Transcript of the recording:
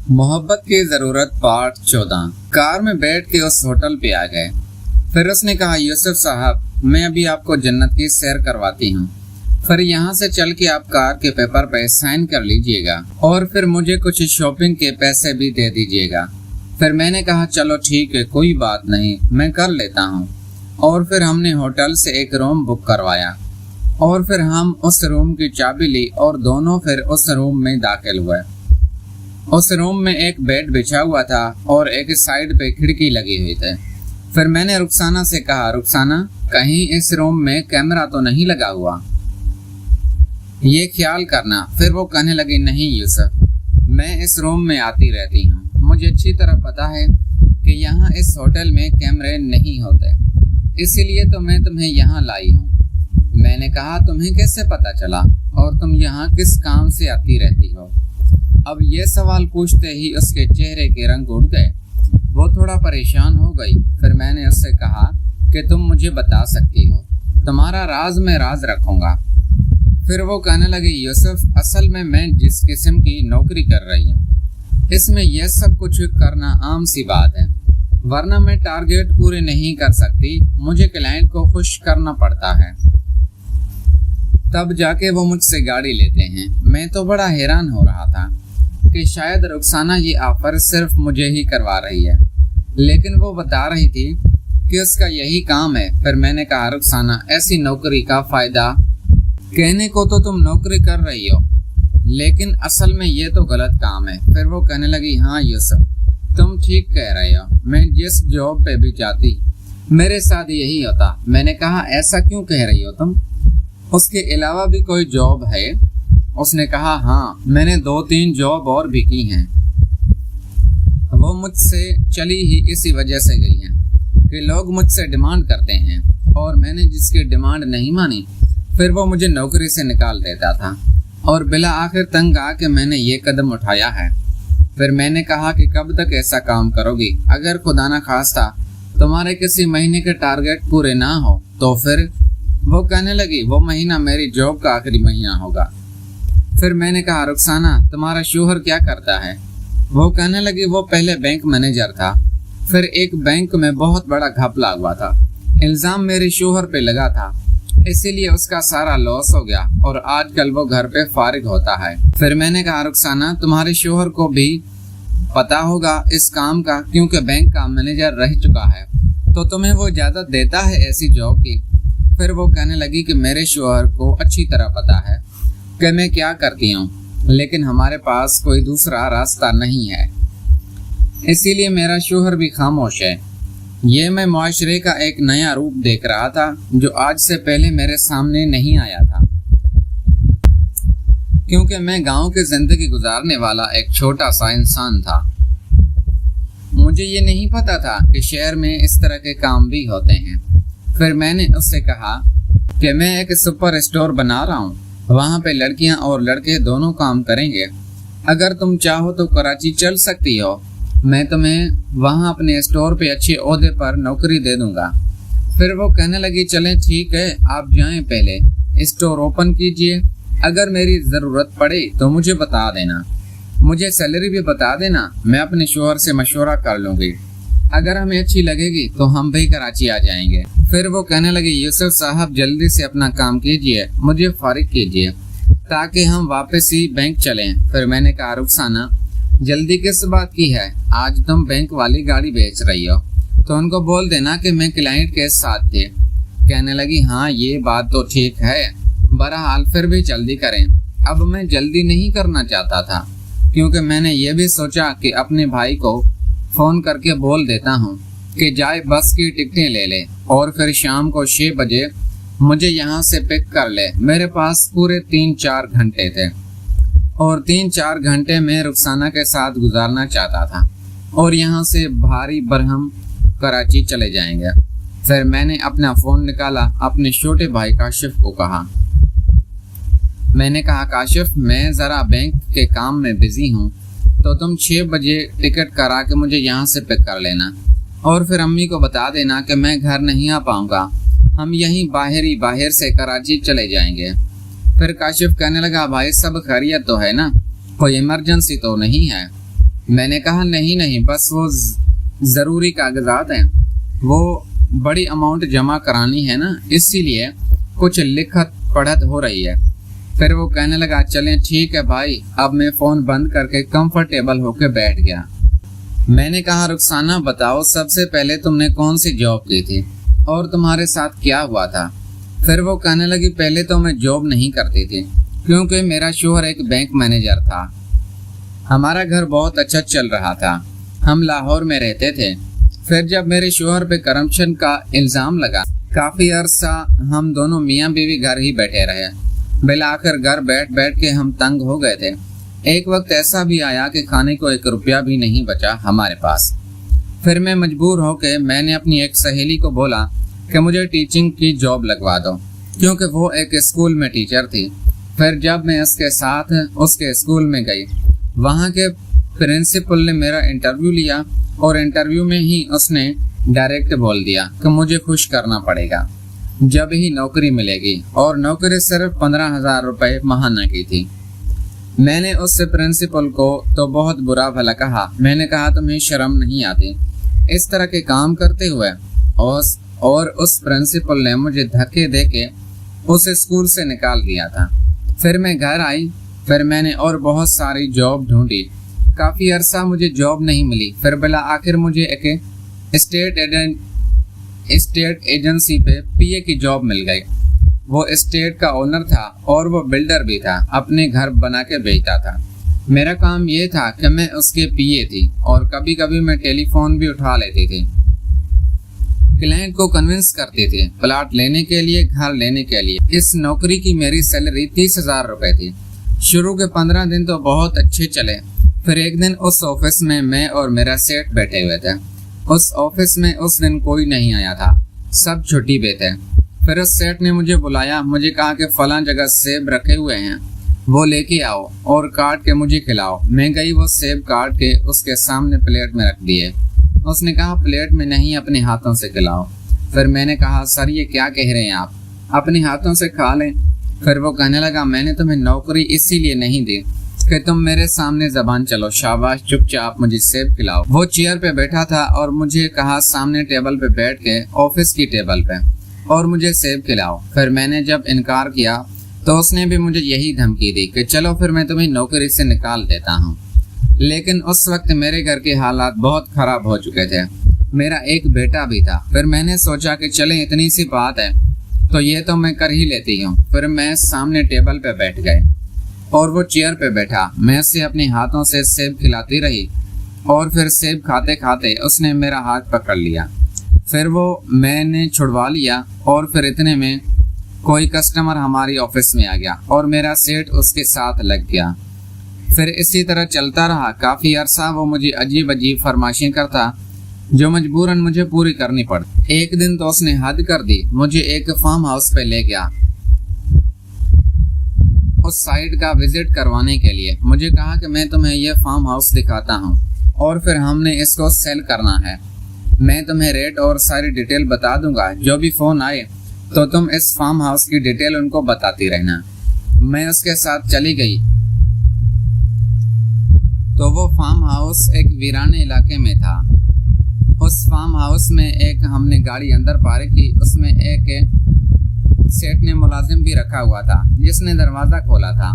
मोहब्बत की ज़रूरत पार्ट 14। कार में बैठ के उस होटल पे आ गए। फिर उसने कहा, यूसुफ साहब, मैं अभी आपको जन्नत की सैर करवाती हूँ। फिर यहाँ से चल के आप कार के पेपर पे साइन कर लीजिएगा और फिर मुझे कुछ शॉपिंग के पैसे भी दे दीजिएगा। फिर मैंने कहा, चलो ठीक है, कोई बात नहीं, मैं कर लेता हूँ। और फिर हमने होटल से एक रूम बुक करवाया और फिर हम उस रूम की चाबी ली और दोनों फिर उस रूम में दाखिल हुए। उस रूम में एक बेड बिछा हुआ था और एक साइड पे खिड़की लगी हुई थी। फिर मैंने रुखसाना से कहा, रुखसाना, कहीं इस रूम में कैमरा तो नहीं लगा हुआ, ये ख्याल करना। फिर वो कहने लगी, नहीं यूसुफ, मैं इस रूम में आती रहती हूँ, मुझे अच्छी तरह पता है कि यहाँ इस होटल में कैमरे नहीं होते, इसीलिए तो मैं तुम्हें यहाँ लाई हूँ। मैंने कहा, तुम्हें कैसे पता चला और तुम यहाँ किस काम से आती रहती हो? अब ये सवाल पूछते ही उसके चेहरे के रंग उड़ गए। वो थोड़ा परेशान हो गई। फिर मैंने उससे कहा कि तुम मुझे बता सकती हो, तुम्हारा राज मैं राज रखूंगा। फिर वो कहने लगी, यूसुफ, असल में मैं जिस किस्म की नौकरी कर रही हूँ, इसमें यह सब कुछ करना आम सी बात है, वरना मैं टारगेट पूरे नहीं कर सकती, मुझे क्लाइंट को खुश करना पड़ता है, तब जाके वो मुझसे गाड़ी लेते हैं। मैं तो बड़ा हैरान हो रहा था कि शायद रुखसाना ये ऑफर सिर्फ मुझे ही करवा रही है, लेकिन वो बता रही थी कि उसका यही काम है। फिर मैंने कहा, रुखसाना, ऐसी नौकरी का फायदा, कहने को तो तुम नौकरी कर रही हो, लेकिन असल में ये तो गलत काम है। फिर वो कहने लगी, हाँ यूसुफ, तुम ठीक कह रहे हो, मैं जिस जॉब पे भी जाती मेरे साथ यही होता। मैंने कहा, ऐसा क्यों कह रही हो तुम? उसके अलावा भी कोई जॉब है? उसने कहा, हाँ, मैंने 2-3 जॉब और भी की हैं। वो मुझसे चली ही इसी वजह से गई हैं कि लोग मुझसे डिमांड करते हैं और मैंने जिसकी डिमांड नहीं मानी, फिर वो मुझे नौकरी से निकाल देता था और बिला आखिर तंग आके मैंने ये कदम उठाया है। फिर मैंने कहा कि कब तक ऐसा काम करोगी? अगर खुदा ना खास्ता तुम्हारे किसी महीने के टारगेट पूरे ना हो तो फिर? वो कहने लगी, वो महीना मेरी जॉब का आखिरी महीना होगा। फिर मैंने कहा, रुखसाना, तुम्हारा शौहर क्या करता है? वो कहने लगी, वो पहले बैंक मैनेजर था, फिर एक बैंक में बहुत बड़ा घपला हुआ था, इल्जाम मेरे शौहर पे लगा था, इसीलिए उसका सारा लॉस हो गया और आजकल वो घर पे फारिग होता है। फिर मैंने कहा, रुखसाना, तुम्हारे शौहर को भी पता होगा इस काम का, क्योंकि बैंक का मैनेजर रह चुका है, तो तुम्हें वो इजाजत देता है ऐसी जॉब की? फिर वो कहने लगी कि मेरे शौहर को अच्छी तरह पता है कि मैं क्या करती हूँ, लेकिन हमारे पास कोई दूसरा रास्ता नहीं है, इसीलिए मेरा शौहर भी खामोश है। ये मैं मुआशरे का एक नया रूप देख रहा था जो आज से पहले मेरे सामने नहीं आया था, क्योंकि मैं गांव की जिंदगी गुजारने वाला एक छोटा सा इंसान था। मुझे ये नहीं पता था कि शहर में इस तरह के काम भी होते हैं। फिर मैंने उससे कहा कि मैं एक सुपर स्टोर बना रहा हूँ, वहाँ पे लड़कियाँ और लड़के दोनों काम करेंगे, अगर तुम चाहो तो कराची चल सकती हो, मैं तुम्हें वहाँ अपने स्टोर पे अच्छे ओहदे पर नौकरी दे दूंगा। फिर वो कहने लगी, चलें ठीक है, आप जाएं, पहले स्टोर ओपन कीजिए, अगर मेरी ज़रूरत पड़े तो मुझे बता देना, मुझे सैलरी भी बता देना, मैं अपने शौहर से मशवरा कर लूँगी, अगर हमें अच्छी लगेगी तो हम भी कराची आ जाएंगे। फिर वो कहने लगी, यूसुफ साहब, जल्दी से अपना काम कीजिए, मुझे फारिग कीजिए ताकि हम वापस ही बैंक चलें। फिर मैंने कहा, रुखसाना, जल्दी किस बात की है? आज तुम बैंक वाली गाड़ी बेच रही हो तो उनको बोल देना कि मैं क्लाइंट के साथ थे। कहने लगी, हाँ, ये बात तो ठीक है, बहरहाल फिर भी जल्दी करें। अब मैं जल्दी नहीं करना चाहता था, क्योंकि मैंने ये भी सोचा कि अपने भाई को फ़ोन करके बोल देता हूँ कि जाए बस की टिकटें ले ले और फिर शाम को 6 बजे मुझे यहाँ से पिक कर ले। मेरे पास पूरे 3-4 घंटे थे और 3-4 घंटे में रुखसाना के साथ गुजारना चाहता था और यहाँ से भारी बरहम कराची चले जाएंगे। फिर मैंने अपना फ़ोन निकाला, अपने छोटे भाई काशिफ को कहा। मैंने कहा, काशिफ, मैं ज़रा बैंक के काम में बिज़ी हूँ, तो तुम 6 बजे टिकट करा के मुझे यहाँ से पिक कर लेना और फिर अम्मी को बता देना कि मैं घर नहीं आ पाऊँगा, हम यहीं बाहर से कराची चले जाएंगे। फिर काशिफ कहने लगा, भाई सब खैरियत तो है ना, कोई इमरजेंसी तो नहीं है? میں نے کہا نہیں بس وہ ضروری کاغذات ہیں، وہ بڑی اماؤنٹ جمع کرانی ہے نا، اسی لیے کچھ لکھت پڑھت ہو رہی ہے۔ پھر وہ کہنے لگا چلیں ٹھیک ہے بھائی۔ اب میں فون بند کر کے کمفرٹیبل ہو کے بیٹھ گیا۔ میں نے کہا رخسانہ بتاؤ سب سے پہلے تم نے کون سی جاب کی تھی اور تمہارے ساتھ کیا ہوا تھا؟ پھر وہ کہنے لگی پہلے تو میں جاب نہیں کرتی تھی کیونکہ میرا شوہر ایک بینک مینیجر تھا۔ ہمارا گھر بہت اچھا چل رہا تھا، ہم لاہور میں رہتے تھے۔ پھر جب میرے شوہر پہ کرپشن کا الزام لگا، کافی عرصہ ہم دونوں میاں بیوی گھر ہی بیٹھے رہے۔ بالآخر گھر بیٹھ کے ہم تنگ ہو گئے تھے۔ ایک وقت ایسا بھی آیا کہ کھانے کو 1 روپیہ بھی نہیں بچا ہمارے پاس۔ پھر میں مجبور ہو کے میں نے اپنی ایک سہیلی کو بولا کہ مجھے ٹیچنگ کی جاب لگوا دو، کیونکہ وہ ایک اسکول میں ٹیچر تھی۔ پھر جب میں اس کے ساتھ اس کے اسکول میں گئی، وہاں کے پرنسپل نے میرا انٹرویو لیا اور انٹرویو میں ہی اس نے ڈائریکٹ بول دیا کہ مجھے خوش کرنا پڑے گا جب ہی نوکری ملے گی، اور نوکری صرف 15,000 روپے ماہانہ کی تھی۔ میں نے اس سے پرنسپل کو تو بہت برا بھلا کہا۔ میں نے کہا تمہیں شرم نہیں آتی اس طرح کے کام کرتے ہوئے؟ اور اس پرنسپل نے مجھے دھکے دے کے اس اسکول سے نکال دیا تھا۔ پھر میں گھر آئی، پھر میں نے اور بہت ساری جاب ڈھونڈی، کافی عرصہ مجھے جاب نہیں ملی۔ پھر بالآخر مجھے ایک اسٹیٹ ایجنسی پہ پی اے کی جاب مل گئی۔ وہ اسٹیٹ کا اونر تھا اور وہ بلڈر بھی تھا، اپنے گھر بنا کے بیچتا تھا۔ میرا کام یہ تھا کہ میں اس کے پی اے تھی اور کبھی کبھی میں ٹیلی فون بھی اٹھا لیتی تھی، کلائنٹ کو کنونس کرتی تھی پلاٹ لینے کے لیے، گھر لینے کے لیے۔ اس نوکری کی میری سیلری 30,000 روپے تھی۔ شروع کے 15 دن تو بہت اچھے چلے۔ پھر ایک دن اس آفس میں اور میرا سیٹ بیٹھے ہوئے تھے۔ اس آفس میں اس دن کوئی نہیں آیا تھا، سب چھٹی پہ تھے۔ پھر اس سیٹ نے مجھے بلایا، مجھے کہا کہ فلاں جگہ سیب رکھے ہوئے ہیں، وہ لے کے آؤ اور کاٹ کے مجھے کھلاؤ۔ میں گئی، وہ سیب کاٹ کے اس کے سامنے پلیٹ میں رکھ دیے۔ اس نے کہا پلیٹ میں نہیں، اپنے ہاتھوں سے کھلاؤ۔ پھر میں نے کہا سر یہ کیا کہہ رہے ہیں آپ، اپنے ہاتھوں سے کھا لیں۔ پھر وہ کہنے لگا میں نے تمہیں نوکری اسی لیے نہیں دی کہ تم میرے سامنے زبان چلو، شاباش چپ چاپ مجھے سیب کھلاؤ۔ وہ چیئر پہ بیٹھا تھا اور مجھے کہا سامنے ٹیبل پہ بیٹھ کے، آفس کی ٹیبل پہ، اور مجھے سیب کھلاؤ۔ پھر میں نے جب انکار کیا تو اس نے بھی مجھے یہی دھمکی دی کہ چلو پھر میں تمہیں نوکری سے نکال دیتا ہوں۔ لیکن اس وقت میرے گھر کے حالات بہت خراب ہو چکے تھے، میرا ایک بیٹا بھی تھا۔ پھر میں نے سوچا کہ چلیں اتنی سی بات ہے تو یہ تو میں کر ہی لیتی ہوں۔ پھر میں سامنے ٹیبل پہ بیٹھ گئے اور وہ چیئر پہ بیٹھا، میں اسے اپنے ہاتھوں سے سیب کھلاتی رہی اور پھر سیب کھاتے کھاتے اس نے میرا ہاتھ پکڑ لیا۔ پھر وہ میں نے چھڑوا لیا اور پھر اتنے میں کوئی کسٹمر ہماری آفس میں آ گیا اور میرا سیٹ اس کے ساتھ لگ گیا۔ پھر اسی طرح چلتا رہا۔ کافی عرصہ وہ مجھے عجیب فرمائشیں کرتا جو مجبوراً مجھے پوری کرنی پڑتی۔ ایک دن تو اس نے حد کر دی، مجھے ایک فارم ہاؤس پہ لے گیا اس سائٹ کا وزٹ کروانے کے لیے۔ مجھے کہا کہ میں تمہیں یہ فارم ہاؤس دکھاتا ہوں اور پھر ہم نے اس کو سیل کرنا ہے، میں تمہیں ریٹ اور ساری ڈیٹیل بتا دوں گا، جو بھی فون آئے تو تم اس فارم ہاؤس کی ڈیٹیل ان کو بتاتی رہنا۔ میں اس کے ساتھ چلی گئی تو وہ فارم ہاؤس ایک ویرانے علاقے میں تھا۔ اس فارم ہاؤس میں ایک ہم نے گاڑی اندر پارک کی، اس میں ایک سیٹ نے ملازم بھی رکھا ہوا تھا جس نے دروازہ کھولا تھا۔